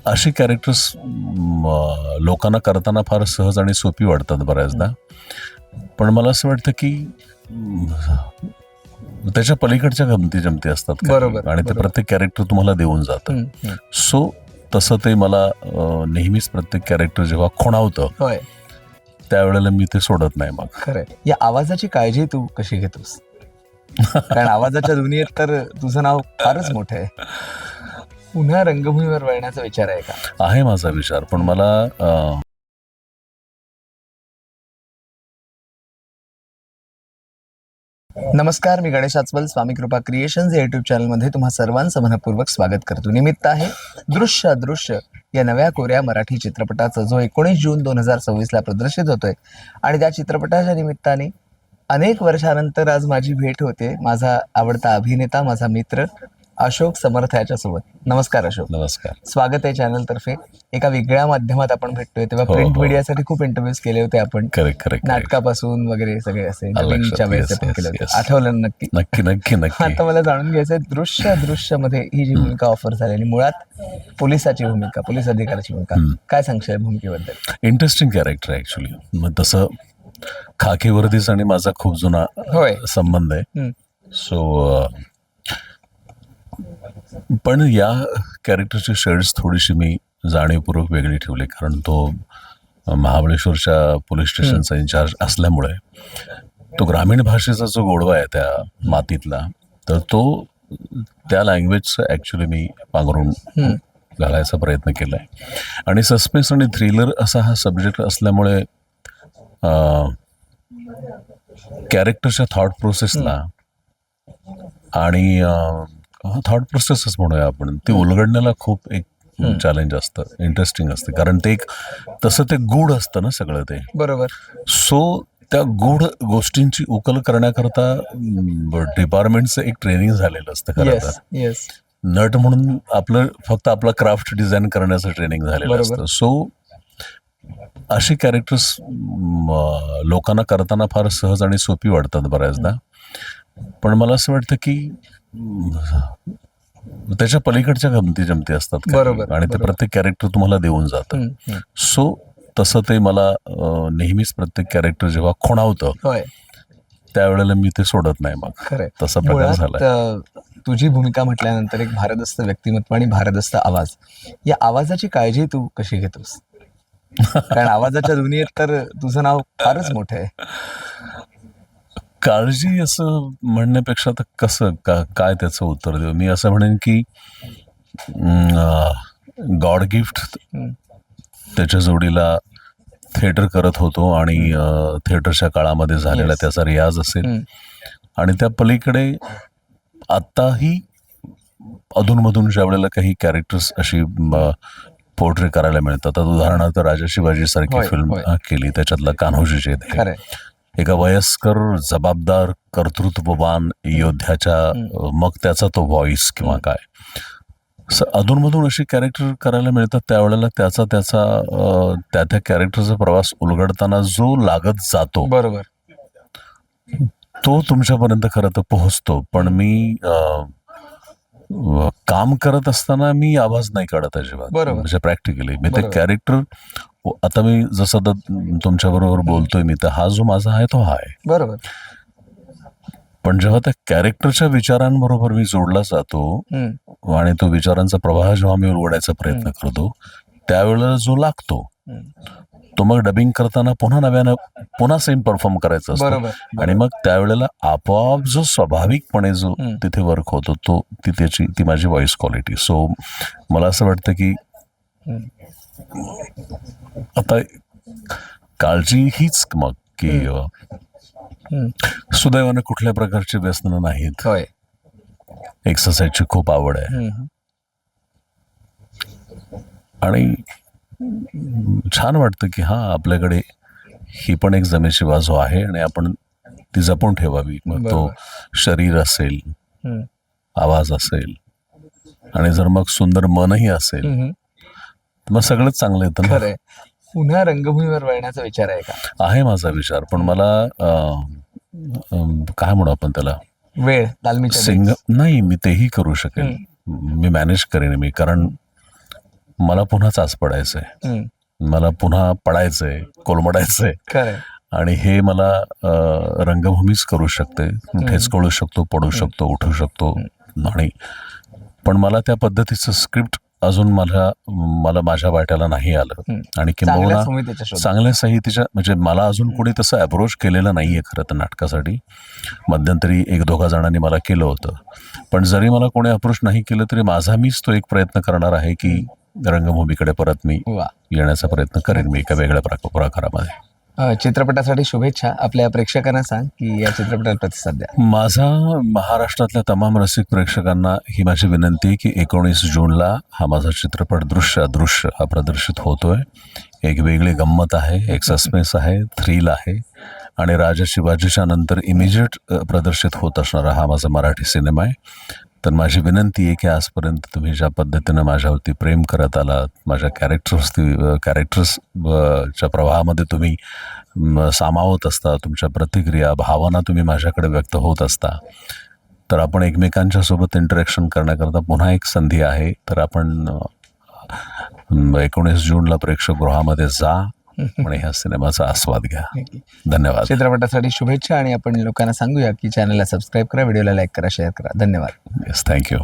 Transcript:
अशी कॅरेक्टर्स लोकांना करताना फार सहज आणि सोपी वाटतात बऱ्याचदा. पण मला असं वाटतं की त्याच्या पलीकडच्या गमती जमती असतात काही. बरोबर, आणि ते बरोबर. प्रत्येक कॅरेक्टर तुम्हाला देऊन जातं. सो तसं ते मला नेहमीच प्रत्येक कॅरेक्टर जेव्हा खुणावतं होय, त्यावेळेला मी ते सोडत नाही मग. खरंय. या आवाजाची काळजी तू कशी घेतोस? कारण आवाजाच्या दुनियेत तर तुझं नाव फारच मोठं आहे. पुन्हा रंगभूमीवर वळण्याचा विचार आहे का? आहे माझा विचार, पण मला नमस्कार, मी गणेश आचवल. स्वामी कृपा क्रिएशन्स या युट्यूब चॅनलमध्ये तुम्हा सर्वांचं मनपूर्वक स्वागत करतो. निमित्त आहे दृश्य अदृश्य या नव्या कोऱ्या मराठी चित्रपटाचा, जो 19 जून 2026ला प्रदर्शित होतोय. आणि त्या चित्रपटाच्या निमित्ताने अनेक वर्षानंतर आज माझी भेट होते माझा आवडता अभिनेता, माझा मित्र अशोक समर्थ याच्यासोबत. नमस्कार अशोक. नमस्कार. स्वागत आहे चॅनल तर्फे. एका वेगळ्या माध्यमात आपण भेटतोय. तेव्हा हो, प्रिंट हो. मीडियासाठी खूप इंटरव्ह्यूज केले होते आपण, करेक्ट. नाटकापासून वगैरे सगळे असे नवीनच्या वेळेस Yes, आपण yes, केलं होतं. yes. आठवलं ना नक्की? नक्की. आता मला जाणून घ्यायचंय, दृश्य मध्ये ही जी भूमिका ऑफर झाली आणि मुळात पोलिसाची भूमिका, पोलीस अधिकाऱ्याची भूमिका, काय सांगशील भूमिकेबद्दल? इंटरेस्टिंग कॅरेक्टर आहे ऍक्च्युली. मग तसं खाकी वर्दीचा आणि माझा खूप जुना होय. संबंध आहे. सो पण या कॅरेक्टरची शेड्स थोडीशी मी जाणीवपूर्वक वेगळी ठेवली, कारण तो महाबळेश्वरच्या पोलीस स्टेशनचा इन्चार्ज असल्यामुळे तो ग्रामीण भाषेचा जो गोडवा आहे त्या मातीतला, तर तो त्या लँग्वेजचं ॲक्च्युली मी पांघरून घालायचा प्रयत्न केला आहे. आणि सस्पेन्स आणि थ्रिलर असा हा सब्जेक्ट असल्यामुळे कॅरेक्टरच्या थॉट प्रोसेसला आणि थॉट प्रोसेसच म्हणूया आपण, ती उलगडण्याला खूप एक चॅलेंज असतं, इंटरेस्टिंग असते. कारण ते एक तसं ते गूढ असतं ना सगळं ते. बरोबर. सो त्या गूढ गोष्टींची उकल करण्याकरता डिपार्टमेंटचं एक ट्रेनिंग झालेलं असतं खरं तर. येस. नट म्हणून फक्त आपला क्राफ्ट डिझाईन करण्याचं ट्रेनिंग झालेलं बरोबर. असतं. सो अशी कॅरेक्टर्स लोकांना करताना फार सहज आणि सोपी वाटतात बऱ्याचदा. पण मला असं वाटतं की त्याच्या पलीकडच्या गमती जमती असतात काही. बरोबर, आणि ते बरोबर. प्रत्येक कॅरेक्टर तुम्हाला देऊन जातं. सो तसं ते मला नेहमीच प्रत्येक कॅरेक्टर जेव्हा खुणावतं होय, त्यावेळेला मी ते सोडत नाही मग. खरंय. तसा प्रकार झाला. तुझी भूमिका म्हटल्यानंतर एक भारदस्त व्यक्तिमत्व आणि भारदस्त आवाज, या आवाजाची काळजी तू कशी घेतोस? कारण आवाजाच्या दुनियेत तर तुझं नाव फारच मोठं आहे. काळजी असं म्हणण्यापेक्षा तर कसं काय त्याचं उत्तर देऊ. मी असं म्हणेन की गॉड गिफ्ट त्याच्या जोडीला थिएटर करत होतो आणि थिएटरच्या काळामध्ये झालेला Yes. त्याचा रियाज असेल. आणि त्या पलीकडे आत्ताही अधूनमधून ज्या वेळेला काही कॅरेक्टर्स अशी पोर्ट्रे करायला मिळतात. आता उदाहरणार्थ राजा शिवाजी सारखी होय, फिल्म होय. केली, त्याच्यातला कान्होजी जे आहे, खरंय. एका वयस्कर जबाबदार कर्तृत्ववान योद्ध्याच्या मग त्याचा तो व्हॉइस किंवा काय, अधूनमधून अशी कॅरेक्टर करायला मिळतात. त्यावेळेला त्याचा त्या कॅरेक्टरचा प्रवास उलगडताना जो लागत जातो बरोबर. तो तुमच्यापर्यंत खरं तर पोहोचतो. पण मी काम करत असताना मी आवाज नाही काढत अजिबात. बरोबर. म्हणजे प्रॅक्टिकली मी ते बरोबर. कॅरेक्टर, आता मी जसं तुमच्या बरोबर बोलतोय मी, तर हा जो माझा आहे तो हा आहे. बरोबर. पण जेव्हा त्या कॅरेक्टरच्या विचारांबरोबर मी जोडला जातो आणि तो विचारांचा प्रवाह जेव्हा मी उलगडायचा प्रयत्न करतो, त्यावेळेला जो लागतो तो मग डबिंग करताना पुन्हा सेम परफॉर्म करायचा असतो. बरोबर. आणि मग त्यावेळेला आपोआप जो स्वाभाविकपणे जो तिथे वर्क होतो ती माझी व्हॉइस क्वालिटी. सो मला असं वाटतं की आता काळजी हीच मग की सुदैवाने कुठल्या प्रकारची व्यसनं नाहीत. होय. एक्सरसाइजची खूप आवड आहे आणि छान वाटतं की हा आपल्याकडे ही पण एक जमेची बाजू आहे आणि आपण ती जपून ठेवावी. मग तो शरीर असेल, आवाज असेल आणि जर मग सुंदर मनही असेल, मग सगळंच चांगलं येतं ना. खरंय. पुन्हा रंगभूमीवर वळण्याचा विचार आहे का? आहे माझा विचार, पण मला काय म्हणू आपण त्याला, वेळ तालमीच्या नाही, मी तेही करू शकेल, मी मॅनेज करेन मी. कारण मला पुन्हा चाच पडायचंय, मला पुन्हा पडायचंय, कोलमडायचंय. खरंय. आणि हे मला रंगभूमीच करू शकते. ठेचकळू शकतो, पडू शकतो, उठू शकतो. आणि पण मला त्या पद्धतीचं स्क्रिप्ट अजून मला माझ्या वाट्याला नाही आलं. आणि किंबहुना चांगल्या संहितेच्या म्हणजे मला अजून कोणी तसं अप्रोच केलेलं नाहीये खरं तर नाटकासाठी. मध्यंतरी 1-2 जणांनी मला केलं होतं. पण जरी मला कोणी अप्रोच नाही केलं तरी माझा मीच तो एक प्रयत्न करणार आहे की रंगभूमीकडे परत मी येण्याचा प्रयत्न करेन मी एका वेगळ्या प्रकारामध्ये. चित्रपटासाठी शुभेच्छा. आपल्या प्रेक्षकांना सांग की या चित्रपटाला प्रतिसाद द्या. माझा महाराष्ट्रातल्या तमाम रसिक प्रेक्षकांना ही माझी विनंती आहे की 19 जूनला हा माझा चित्रपट दृश्य अदृश्य हा प्रदर्शित होतोय. एक वेगळी गंमत आहे, एक सस्पेन्स आहे, थ्रिल आहे आणि राजा शिवाजीच्या नंतर इमिजिएट प्रदर्शित होत असणारा हा माझा मराठी सिनेमा आहे. तर माझी विनंती आहे की आजपर्यंत तुम्ही ज्या पद्धतीनं माझ्यावरती प्रेम करत आलात, माझ्या कॅरेक्टर्सच्या प्रवाहामध्ये तुम्ही सामावत असता, तुमच्या प्रतिक्रिया भावना तुम्ही माझ्याकडे व्यक्त होत असता, तर आपण एकमेकांच्या सोबत इंटरॅक्शन करण्याकरता पुन्हा एक संधी आहे. तर आपण 19 जूनला प्रेक्षकगृहामध्ये जा आणि ह्या सिनेमाचा आस्वाद घ्या. धन्यवाद. चित्रपटासाठी शुभेच्छा आणि आपण लोकांना सांगूया की चॅनलला सबस्क्राईब करा, व्हिडिओला लाईक करा, शेअर करा. धन्यवाद. Yes, thank you.